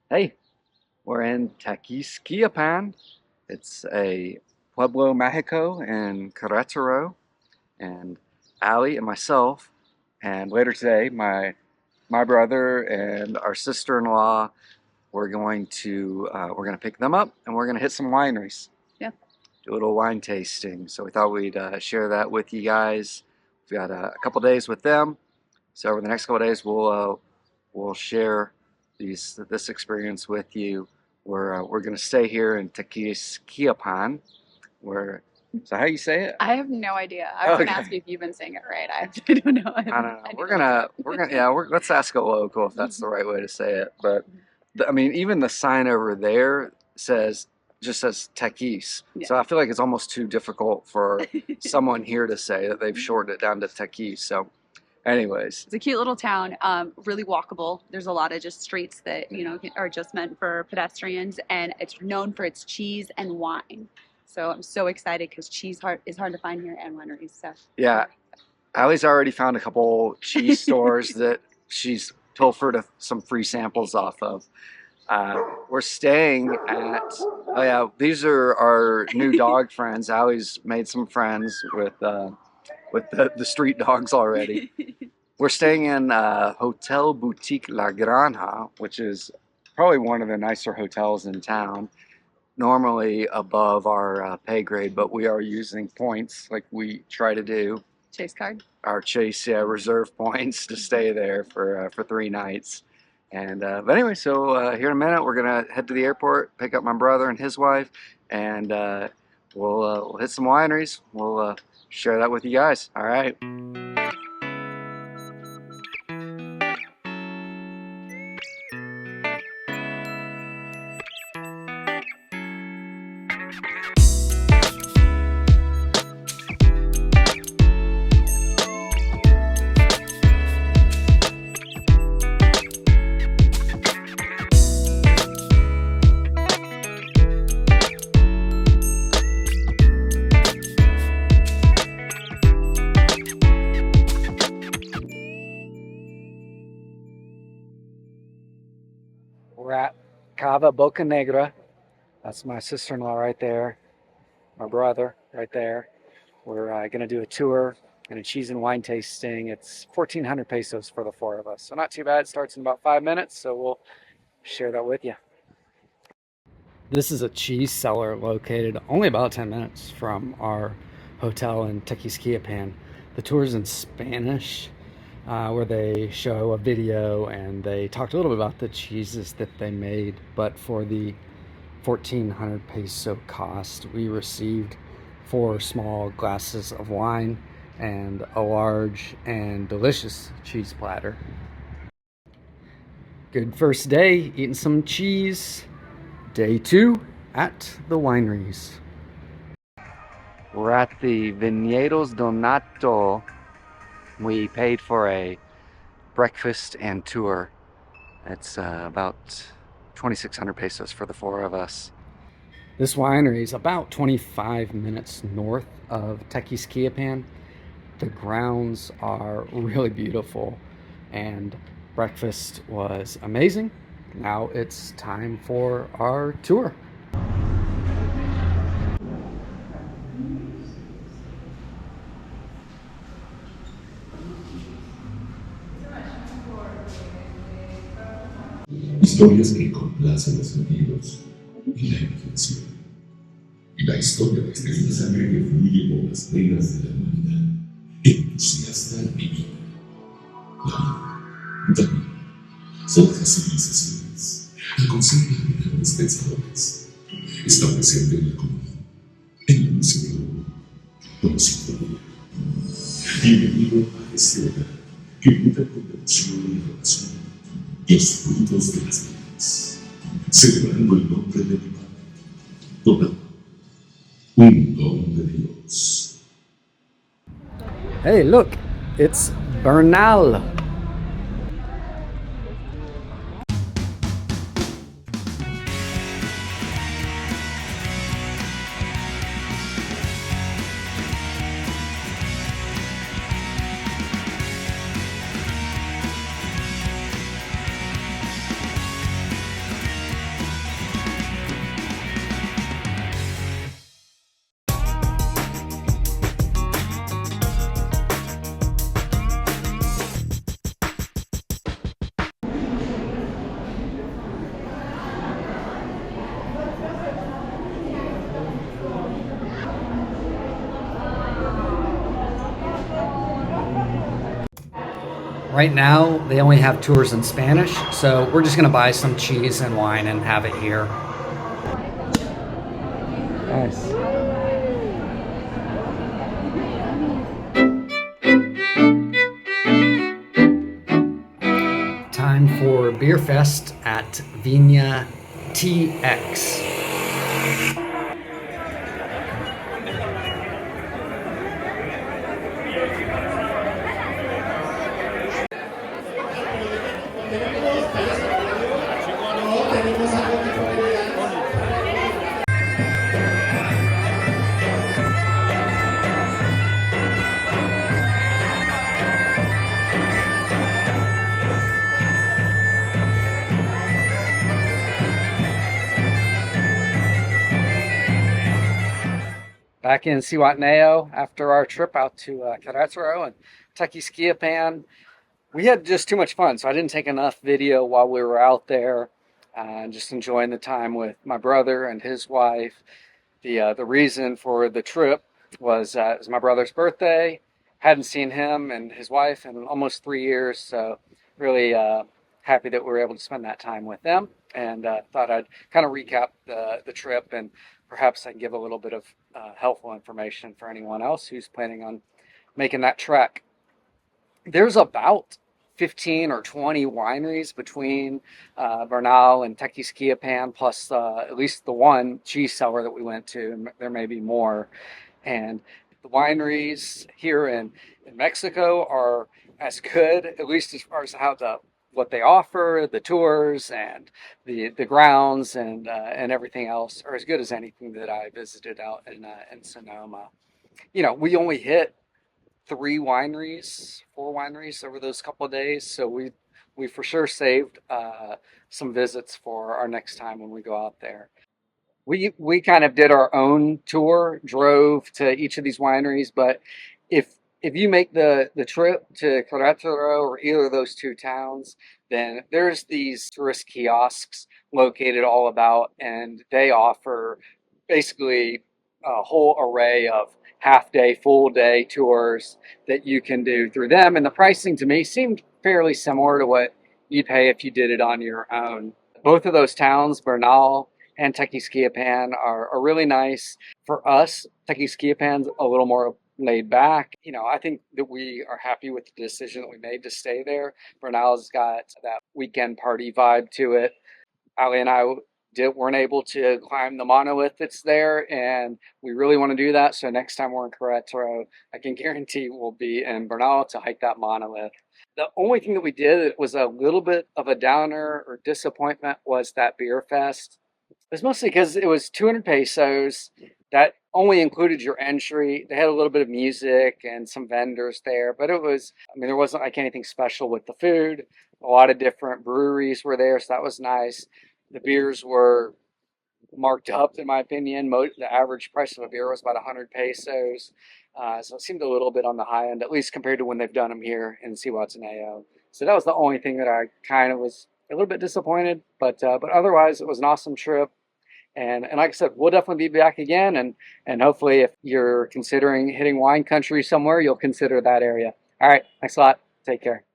Hey, we're in Tequisquiapan. It's a Pueblo Mexico in Queretaro, and Ali and myself, and later today, my brother and our sister-in-law, we're gonna pick them up, and we're gonna hit some wineries. Yeah. Do a little wine tasting. So we thought we'd share that with you guys. We've got a couple days with them, so over the next couple days, we'll share this experience with you. We're gonna stay here in Tequisquiapan. Where so how you say it? I have no idea. I was gonna ask you if you've been saying it right. I don't know. I don't know. I need to look We're it up. gonna yeah. Let's ask a local if that's the right way to say it. But I mean, even the sign over there just says Tequis. Yeah. So I feel like it's almost too difficult for someone here to say that they've shortened it down to Tequis. So, anyways, It's a cute little town, really walkable. There's a lot of just streets that are just meant for pedestrians, and it's known for its cheese and wine. So I'm so excited because is hard to find here and wineries. So yeah, Allie's already found a couple cheese stores that she's pilfered some free samples off of. We're staying at, oh yeah, these are our new dog friends. Allie's made some friends with the street dogs already. We're staying in Hotel Boutique La Granja, which is probably one of the nicer hotels in town. Normally above our pay grade, but we are using points like we try to do. Chase card. Our Chase reserve points to stay there for 3 nights. And but anyway, so here in a minute we're gonna head to the airport, pick up my brother and his wife, and we'll hit some wineries. We'll share that with you guys. All right. We're at Cava Boca Negra. That's my sister-in-law right there, my brother right there. We're going to do a tour and a cheese and wine tasting. It's 1,400 pesos for the four of us. So not too bad. It starts in about 5 minutes, so we'll share that with you. This is a cheese cellar located only about 10 minutes from our hotel in Tequisquiapan. The tour is in Spanish, where they show a video and they talked a little bit about the cheeses that they made. But for the 1,400 peso cost, we received 4 small glasses of wine and a large and delicious cheese platter. Good first day, eating some cheese. Day 2 at the wineries. We're at the Viñedos Donato. We paid for a breakfast and tour. It's about 2,600 pesos for the four of us. This winery is about 25 minutes north of Tequisquiapan. The grounds are really beautiful and breakfast was amazing. Now it's time for our tour. Historias que complacen los sentidos y la imaginación. La historia de esta sangre que fluye por las venas de la humanidad, entusiasta y divina. La vida, también, son las civilizaciones, la conciencia de grandes pensadores. Está presente en la comida, en la música, como sinfonía. Bienvenido a este hogar que cuenta con devoción y adoración. Los frutos de las vidas, celebrando el nombre de mi Padre, donado, un don de Dios. Hey, look, it's Bernal. Right now, they only have tours in Spanish, so we're just gonna buy some cheese and wine and have it here. Nice. Time for Beer Fest at Viña TX. Back in Zihuatanejo after our trip out to Queretaro and Tequisquiapan. We had just too much fun, so I didn't take enough video while we were out there, just enjoying the time with my brother and his wife. The reason for the trip was it was my brother's birthday. Hadn't seen him and his wife in almost 3 years, so really happy that we were able to spend that time with them. And thought I'd kind of recap the trip, and perhaps I can give a little bit of helpful information for anyone else who's planning on making that trek. There's about 15 or 20 wineries between Bernal and Tequisquiapan, plus at least the one cheese cellar that we went to, and there may be more. And the wineries here in Mexico are as good, at least as far as how what they offer, the tours and the grounds and everything else are as good as anything that I visited out in Sonoma. You know, we only hit 4 wineries over those couple of days, so we for sure saved some visits for our next time when we go out there. We kind of did our own tour, drove to each of these wineries, but if you make the trip to Querétaro or either of those two towns, then there's these tourist kiosks located all about, and they offer basically a whole array of half day, full day tours that you can do through them. And the pricing to me seemed fairly similar to what you'd pay if you did it on your own. Both of those towns, Bernal and Tequisquiapan, are really nice. For us, Tequisquiapan's a little more laid back. You know, I think that we are happy with the decision that we made to stay there. Bernal's got that weekend party vibe to it. Ali and I weren't able to climb the monolith that's there, and we really want to do that. So next time we're in Querétaro, I can guarantee we'll be in Bernal to hike that monolith. The only thing that we did that was a little bit of a downer or disappointment was that beer fest. It's mostly because it was 200 pesos. That only included your entry. They had a little bit of music and some vendors there, but it was, I mean, there wasn't like anything special with the food. A lot of different breweries were there, so that was nice. The beers were marked up, in my opinion. The average price of a beer was about 100 pesos. So it seemed a little bit on the high end, at least compared to when they've done them here in Zihuatanejo. So that was the only thing that I kind of was a little bit disappointed, but otherwise it was an awesome trip. And like I said, we'll definitely be back again, and hopefully if you're considering hitting wine country somewhere, you'll consider that area. All right, thanks a lot. Take care.